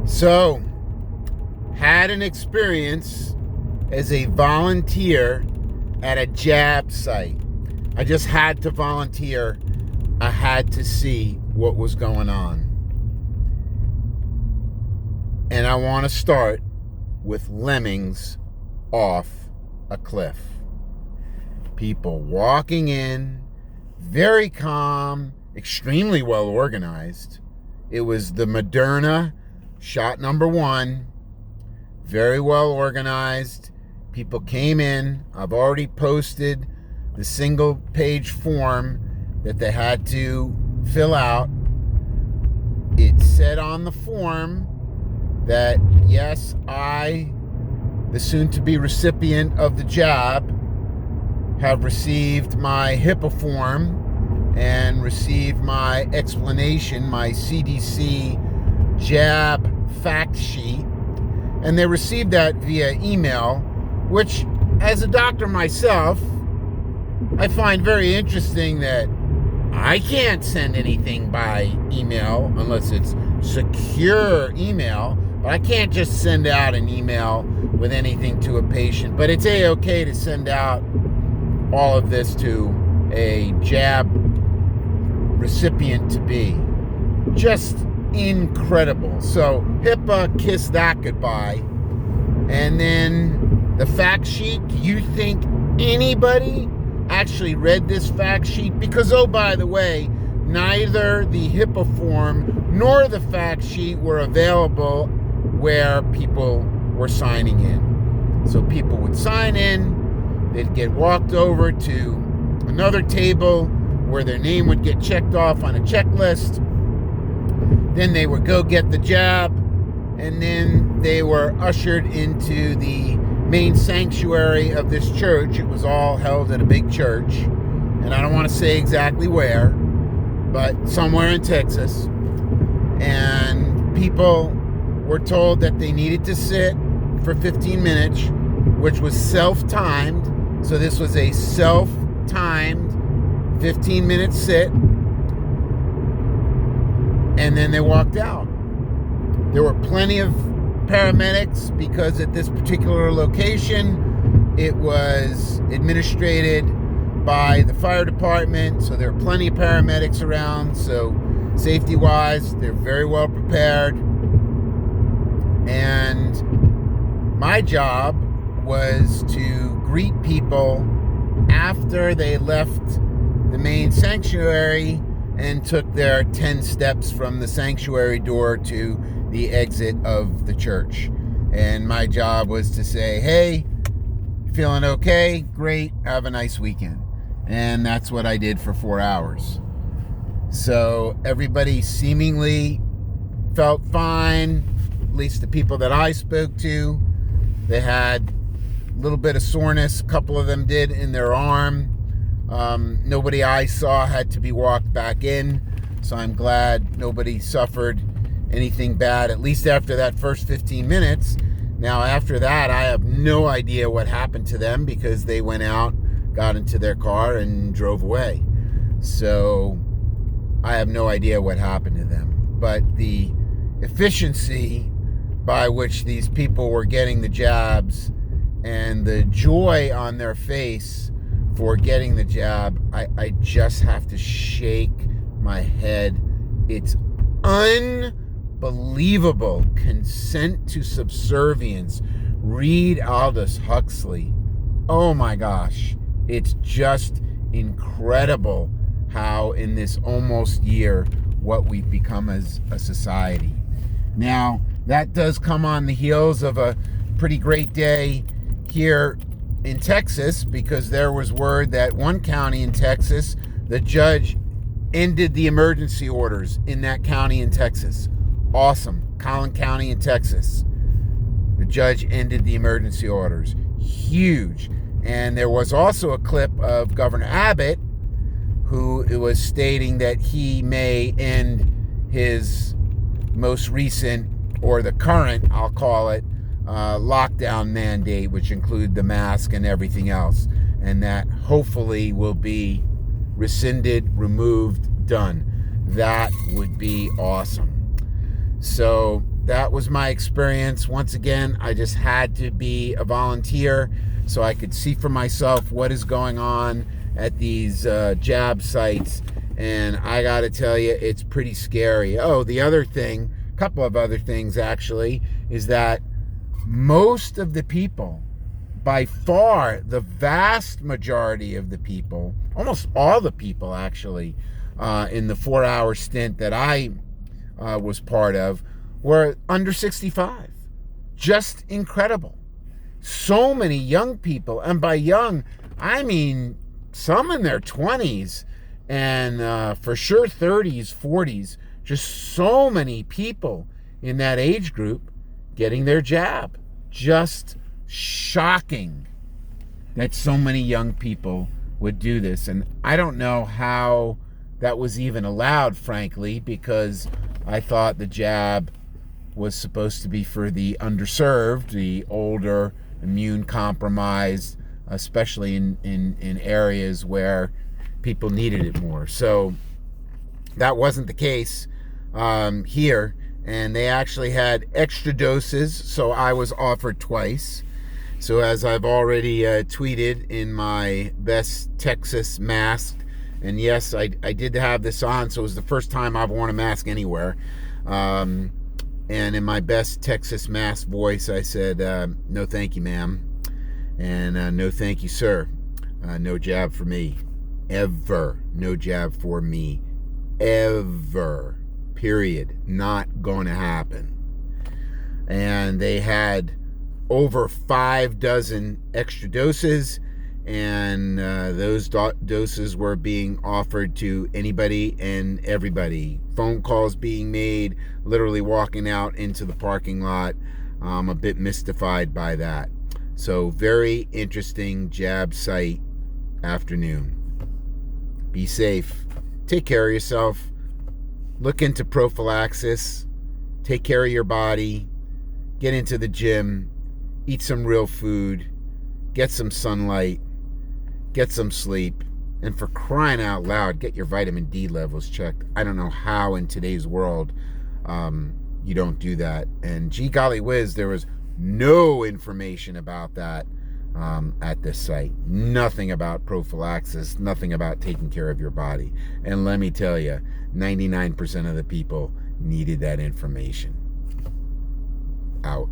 So, had an experience as a volunteer at a jab site. I just had to volunteer. I had to see what was going on. And I want to start with lemmings off a cliff. People walking in, very calm, extremely well organized. It was the Moderna shot number 1, very well organized. People came in. I've already posted the single page form that they had to fill out. It said on the form that, yes, I, the soon-to-be recipient of the jab, have received my HIPAA form and received my explanation, my CDC jab fact sheet. And they received that via email, which, as a doctor myself, I find very interesting that I can't send anything by email unless it's secure email. But I can't just send out an email with anything to a patient. But it's A-okay to send out all of this to a jab recipient to be. Just incredible. So HIPAA, kiss that goodbye. And then the fact sheet. Do you think anybody actually read this fact sheet? Because, oh, by the way, neither the HIPAA form nor the fact sheet were available where people were signing in. So people would sign in, they'd get walked over to another table where their name would get checked off on a checklist. Then they would go get the jab, and then they were ushered into the main sanctuary of this church. It was all held at a big church, and I don't want to say exactly where, but somewhere in Texas. And people were told that they needed to sit for 15 minutes, which was self-timed. So this was a self-timed 15-minute sit. And then they walked out. There were plenty of paramedics because at this particular location, it was administrated by the fire department. So there were plenty of paramedics around. So safety-wise, they're very well prepared. And my job was to greet people after they left the main sanctuary and took their 10 steps from the sanctuary door to the exit of the church. And my job was to say, hey, feeling okay? Great, have a nice weekend. And that's what I did for 4 hours. So everybody seemingly felt fine, at least the people that I spoke to. They had a little bit of soreness, a couple of them did, in their arm. Nobody I saw had to be walked back in, so I'm glad nobody suffered anything bad, at least after that first 15 minutes. Now, after that, I have no idea what happened to them because they went out, got into their car, and drove away. So I have no idea what happened to them. But the efficiency by which these people were getting the jabs and the joy on their face for getting the jab, I just have to shake my head. It's unbelievable. Consent to subservience. Read Aldous Huxley. Oh my gosh. It's just incredible how in this almost year what we've become as a society. Now, that does come on the heels of a pretty great day here in Texas, because there was word that one county in Texas, the judge ended the emergency orders in that county in Texas. Awesome. Collin County in Texas. The judge ended the emergency orders. Huge. And there was also a clip of Governor Abbott, who was stating that he may end his most recent, or the current, I'll call it, lockdown mandate, which include the mask and everything else, and that hopefully will be rescinded, removed, done. That would be awesome. So that was my experience. Once again, I just had to be a volunteer so I could see for myself what is going on at these jab sites. And I got to tell you, it's pretty scary. Oh, the other thing, a couple of other things actually, is that most of the people, by far the vast majority of the people, almost all the people actually, in the 4-hour stint that I was part of, were under 65. Just incredible. So many young people, and by young, I mean some in their 20s, and for sure 30s, 40s, just so many people in that age group getting their jab. Just shocking that so many young people would do this. And I don't know how that was even allowed, frankly, because I thought the jab was supposed to be for the underserved, the older, immune compromised, especially in areas where people needed it more. So that wasn't the case here, and they actually had extra doses, so I was offered twice. So as I've already tweeted in my best Texas mask, and yes, I did have this on, so it was the first time I've worn a mask anywhere. And in my best Texas mask voice, I said, no thank you, ma'am. And no thank you, sir. No jab for me. Ever. No jab for me. Ever. Period. Not going to happen. And they had over 5 dozen extra doses, and those doses were being offered to anybody and everybody. Phone calls being made, literally walking out into the parking lot. I'm a bit mystified by that. So very interesting jab site afternoon. Be safe. Take care of yourself. Look into prophylaxis. Take care of your body. Get into the gym. Eat some real food. Get some sunlight. Get some sleep. And for crying out loud, get your vitamin D levels checked. I don't know how in today's world you don't do that. And gee golly whiz, there was no information about that at this site. Nothing about prophylaxis, nothing about taking care of your body. And let me tell you, 99% of the people needed that information. Out.